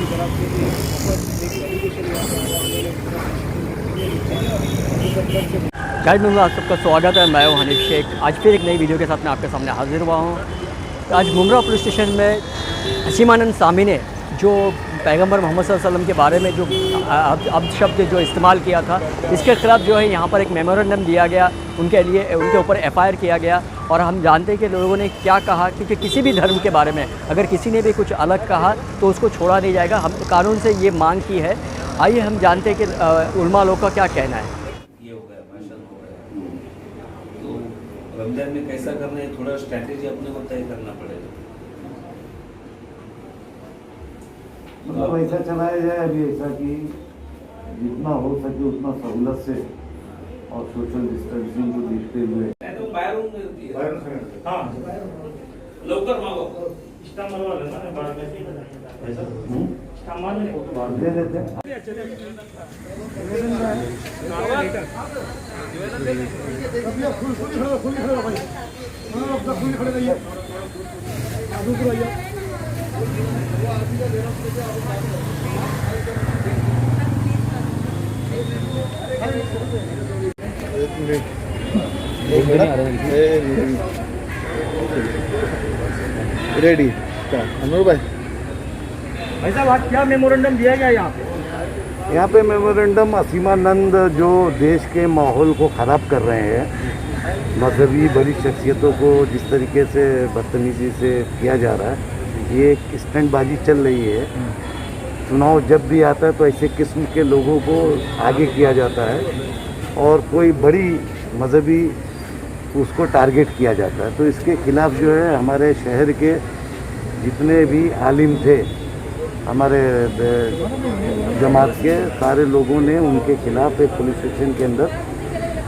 की तरफ से भी एक एप्लीकेशन गाइड में आप सबका स्वागत है। मैं हूं हनीफ शेख। आज फिर एक नई वीडियो के साथ मैं आपके सामने हाजिर हुआ हूं। आज मुमरा पुलिस स्टेशन में हसीमानंद सामी ने जो पैगंबर मोहम्मद सल्लल्लाहु अलैहि वसल्लम के बारे में जो अब शब्द जो इस्तेमाल किया था, इसके ख़िलाफ़ जो है यहाँ पर एक मेमोरेंडम दिया गया, उनके ऊपर FIR किया गया। और हम जानते हैं कि लोगों ने क्या कहा, क्योंकि किसी भी धर्म के बारे में अगर किसी ने भी कुछ अलग कहा तो उसको छोड़ा नहीं जाएगा। हम कानून से ये मांग की है। आइए हम जानते हैं कि उलमा लोग का क्या कहना है। ये हो गया, भाषण हो गया, तो रमजान में कैसा करना है, थोड़ा स्ट्रैटेजी अपने को तय करना पड़ेगा। मतलब ऐसा चलाया जाए अभी ऐसा कि जितना हो सके उतना सहूलत से और सोशल डिस्टेंसिंग को देखते हुए लवकर मागो दे देते हैं। रेडी अनूर भाई साहब आज क्या मेमोरेंडम दिया गया यहाँ पे मेमोरेंडम हसीमानंद जो देश के माहौल को ख़राब कर रहे हैं, मजहबी बड़ी शख्सियतों को जिस तरीके से बदतमीज़ी से किया जा रहा है, ये एक स्टंटबाजी चल रही है। चुनाव जब भी आता है तो ऐसे किस्म के लोगों को आगे किया जाता है और कोई बड़ी मजहबी उसको टारगेट किया जाता है। तो इसके ख़िलाफ़ जो है हमारे शहर के जितने भी आलिम थे, हमारे जमात के सारे लोगों ने उनके खिलाफ़ एक पुलिस स्टेशन के अंदर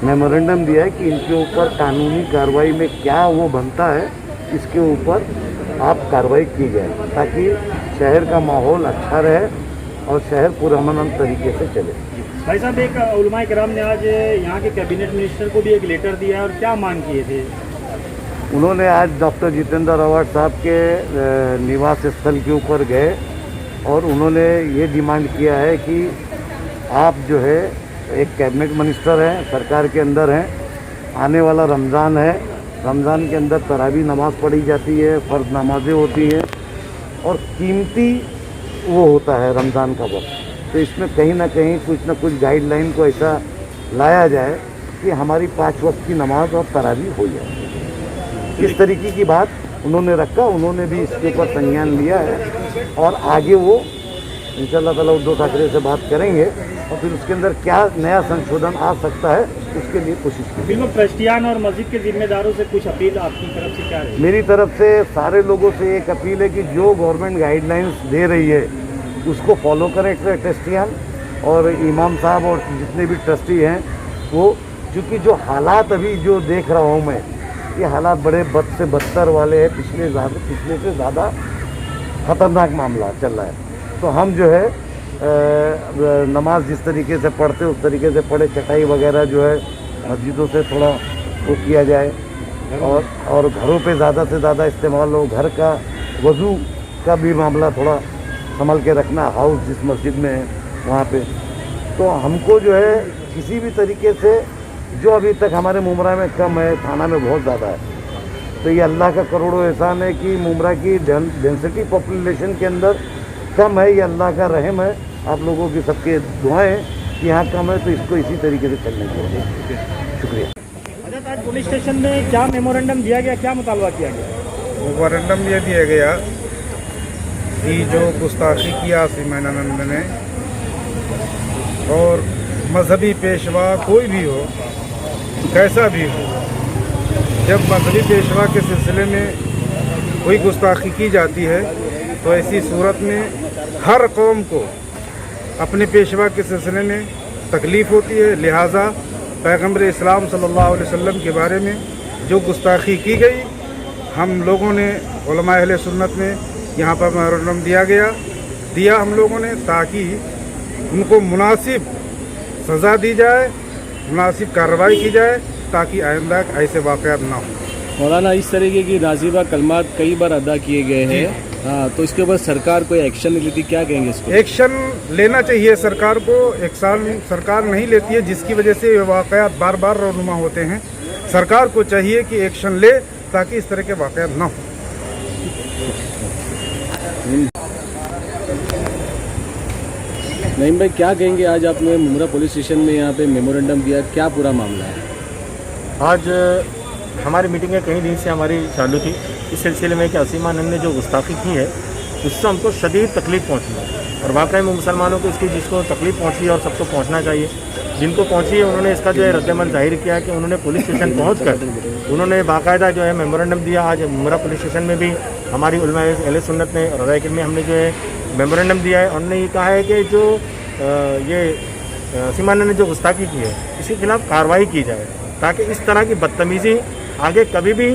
मेमोरेंडम दिया है कि इनके ऊपर कानूनी कार्रवाई में क्या वो बनता है, इसके ऊपर आप कार्रवाई की जाए ताकि शहर का माहौल अच्छा रहे और शहर पुरअमन तरीके से चले। भाई साहब, एक उलमा किराम ने आज यहाँ के कैबिनेट मिनिस्टर को भी एक लेटर दिया और क्या मांग किए थे? उन्होंने आज डॉक्टर जितेंद्र अवार्ड साहब के निवास स्थल के ऊपर गए और उन्होंने ये डिमांड किया है कि आप जो है एक कैबिनेट मिनिस्टर हैं, सरकार के अंदर हैं, आने वाला रमज़ान है, रमज़ान के अंदर तरावी नमाज़ पढ़ी जाती है, फ़र्ज़ नमाज़ें होती हैं और कीमती वो होता है रमज़ान का वक्त। तो इसमें कहीं ना कहीं कुछ ना कुछ गाइडलाइन को ऐसा लाया जाए कि हमारी 5 वक्त की नमाज और तरावी हो जाए। इस तरीके की बात उन्होंने रखा। उन्होंने भी इसके ऊपर संज्ञान लिया है और आगे वो इंशाअल्लाह ताला उद्धव ठाकरे से बात करेंगे और फिर उसके अंदर क्या नया संशोधन आ सकता है उसके लिए कोशिश की। बिल्कुल, क्रिश्चियन और मस्जिद के जिम्मेदारों से कुछ अपील आपकी तरफ से क्या है? मेरी तरफ से सारे लोगों से एक अपील है कि जो गवर्नमेंट गाइडलाइंस दे रही है उसको फॉलो करें क्रिश्चियन और इमाम साहब और जितने भी ट्रस्टी हैं वो, क्योंकि जो हालात अभी जो देख रहा हूँ मैं, ये हालात बड़े बद से बदतर वाले हैं। पिछले से ज़्यादा ख़तरनाक मामला चल रहा है। तो हम जो है नमाज जिस तरीके से पढ़ते उस तरीके से पढ़े, चटाई वगैरह जो है मस्जिदों से थोड़ा वो किया जाए और घरों पे ज़्यादा से ज़्यादा इस्तेमाल हो। घर का वज़ू का भी मामला थोड़ा संभल के रखना, हाउस जिस मस्जिद में है वहाँ पे। तो हमको जो है किसी भी तरीके से जो अभी तक हमारे मुमरा में कम है, थाना में बहुत ज़्यादा है, तो ये अल्लाह का करोड़ों एहसान है कि मुमरा की डेंसिटी पॉपुलेशन के अंदर कम है। ये अल्लाह का रहम है, आप लोगों की सबके दुआएं कि यहाँ कम है, तो इसको इसी तरीके से चलने चाहिए। शुक्रिया। अच्छा, आज पुलिस स्टेशन में क्या मेमोरेंडम दिया गया, क्या मुतालबा किया गया? मेमोरेंडम ये दिया गया कि जो गुस्ताखी किया हसीमानंद ने और मजहबी पेशवा कोई भी हो, कैसा भी हो, जब मजहबी पेशवा के सिलसिले में कोई गुस्ताखी की जाती है तो ऐसी सूरत में हर कौम को अपने पेशवा के सिलसिले में तकलीफ़ होती है। लिहाजा पैगंबर इस्लाम सल्लल्लाहु अलैहि वसल्लम के बारे में जो गुस्ताखी की गई, हम लोगों ने उलमा अहले सुन्नत में यहाँ पर मेमोरेंडम दिया हम लोगों ने, ताकि उनको मुनासिब सज़ा दी जाए, मुनासिब कार्रवाई की जाए, ताकि आइंदा ऐसे वाक़यात ना हो। मौलाना, इस तरीके की नाज़िबा कलमात कई बार अदा किए गए हैं हाँ, तो इसके ऊपर सरकार कोई एक्शन नहीं लेती, क्या कहेंगे इसको? एक्शन लेना चाहिए सरकार को। सरकार नहीं लेती है, जिसकी वजह से ये वाक़यात बार बार रौनुमा होते हैं। सरकार को चाहिए कि एक्शन ले ताकि इस तरह के वाक़यात ना हो। नईम भाई, क्या कहेंगे? आज आपने मुमरा पुलिस स्टेशन में यहाँ पे मेमोरेंडम दिया, क्या पूरा मामला है? आज हमारी मीटिंगें कई दिन से हमारी चालू थी इस सिलसिले में कि असीम आनंद ने जो गुस्ताखी की है उससे हमको शदीद तकलीफ़ पहुंची है और वाकई में मुसलमानों को इसकी जिसको तकलीफ़ पहुंची है और सबको पहुंचना चाहिए, जिनको पहुंची है उन्होंने इसका जो है रद्दमल जाहिर किया कि उन्होंने पुलिस स्टेशन पहुँच उन्होंने बाकायदा जो है मेमोरेंडम दिया। आज मुमरा पुलिस स्टेशन में भी हमारी उलमा अहले सुन्नत ने रज़ाकिर में हमने जो है मेमोरेंडम दिया है। उन्होंने ये कहा है कि जो ये असीम आनंद ने जो गुस्ताखी की है इसके खिलाफ़ कार्रवाई की जाए ताकि इस तरह की बदतमीज़ी आगे कभी भी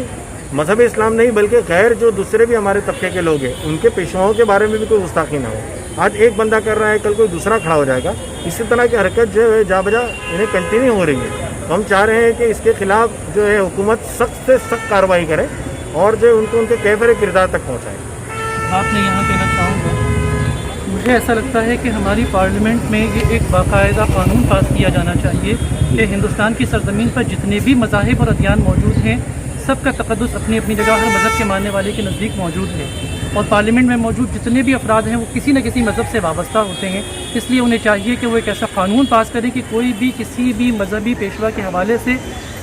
मज़हब इस्लाम नहीं बल्कि गैर जो दूसरे भी हमारे तबके के लोग हैं उनके पेशवाओं के बारे में भी कोई गुस्ताखी ना हो। आज एक बंदा कर रहा है, कल कोई दूसरा खड़ा हो जाएगा। इसी तरह की हरकत जो है जा बजा इन्हें कंटिन्यू हो रही है। तो हम चाह रहे हैं कि इसके खिलाफ जो है हुकूमत सख्त से सख्त कार्रवाई करे और जो उनको उनके कैफर किरदार तक पहुँचाए। बात मैं यहाँ कहना चाहूँगा, मुझे ऐसा लगता है कि हमारी पार्लियामेंट में ये एक बाकायदा कानून पास किया जाना चाहिए कि हिंदुस्तान की सरजमीन पर जितने भी मज़ाहिब और अदियान मौजूद हैं सबका तक़द्दुस अपनी अपनी जगह हर मज़हब के मानने वाले के नज़दीक मौजूद है और पार्लियामेंट में मौजूद जितने भी अफराद हैं वो किसी न किसी मज़हब से वाबस्ता होते हैं। इसलिए उन्हें चाहिए कि वो एक ऐसा कानून पास करें कि कोई भी किसी भी मजहबी पेशवा के हवाले से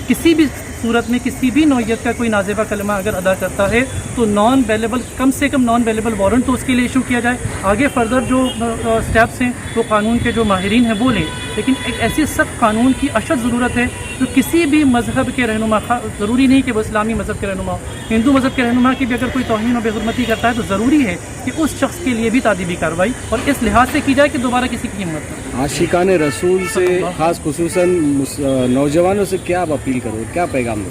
किसी भी सूरत में किसी भी नौइयत का कोई नाज़ेबा कलमा अगर अदा करता है तो नॉन वेलेबल, कम से कम नॉन वेलेबल वारंट तो उसके लिए इशू किया जाए। आगे फर्दर जो स्टेप्स हैं वो कानून के जो माहिरीन हैं वो लें, लेकिन एक ऐसी सख्त कानून की अशद ज़रूरत है जो किसी भी मज़हब के रहनुमा, ज़रूरी नहीं कि वो इस्लामी मज़हब के रहनुमा हो, हिंदू मज़हब के रहनुमा की भी अगर कोई तौहीन और बेहुरमती करता है तो ज़रूरी है कि उस शख्स के लिए भी तादीबी कार्रवाई और इस लिहाज से की जाए कि दोबारा किसी की हिम्मत न। आशिकाने रसूल से ख़ास खुसूसन नौजवानों से क्या आप अपील करोगे, क्या पैगाम दो?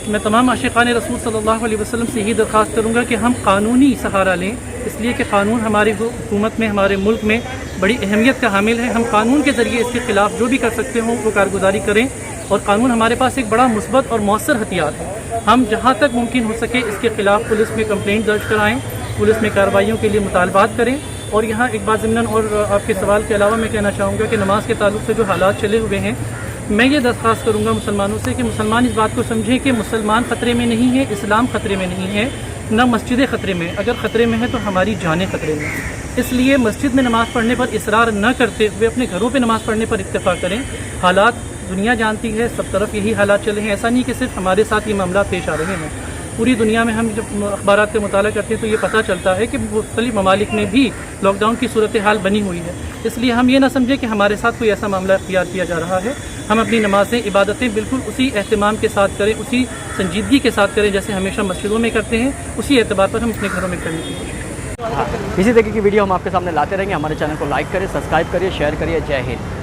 मैं तमाम आशिकान रसूल सल्लल्लाहु अलैहि वसल्लम से ही दरख्वास्त करूँगा कि हम कानूनी सहारा लें, इसलिए कि कानून हमारी हुकूमत में, हमारे मुल्क में बड़ी अहमियत का हामिल है। हम कानून के ज़रिए इसके ख़िलाफ़ जो भी कर सकते हों वो कारगुजारी करें और कानून हमारे पास एक बड़ा मुस्बत और मौसर हथियार है। हम जहाँ तक मुमकिन हो सके इसके ख़िलाफ़ पुलिस में कंप्लेंट दर्ज कराएँ, पुलिस में कार्रवाइयों के लिए मुतालबात करें। और यहाँ एक बात ज़मीनन और आपके सवाल के अलावा मैं कहना चाहूँगा कि नमाज के ताल्लुक़ से जो हालात चले हुए हैं, मैं ये दरख्वास्त करूँगा मुसलमानों से कि मुसलमान इस बात को समझें कि मुसलमान ख़तरे में नहीं है, इस्लाम ख़तरे में नहीं है, न मस्जिदें ख़तरे में। अगर ख़तरे में है तो हमारी जानें ख़तरे में। इसलिए मस्जिद में नमाज़ पढ़ने पर इसरार न करते हुए अपने घरों पे नमाज़ पढ़ने पर इत्तेफाक करें। हालात दुनिया जानती है, सब तरफ यही हालात चले हैं। ऐसा नहीं कि सिर्फ हमारे साथ ये मामला पेश आ रहे हैं, पूरी दुनिया में हम जब अखबारात का मुताला करते हैं तो ये पता चलता है कि मुख्तलिफ ममालिक में भी लॉकडाउन की सूरत हाल बनी हुई है। इसलिए हम ये ना समझें कि हमारे साथ कोई ऐसा मामला इख्तियार किया जा रहा है। हम अपनी नमाज़ें, इबादतें बिल्कुल उसी एहतमाम के साथ करें, उसी संजीदगी के साथ करें जैसे हमेशा मस्जिदों में करते हैं, उसी एतबार पर हम अपने घरों में करने की कोशिश करें। इसी तरीके की वीडियो हम आपके सामने लाते रहेंगे। हमारे चैनल को लाइक करें, सब्सक्राइब करिए, शेयर करिए। जय हिंद।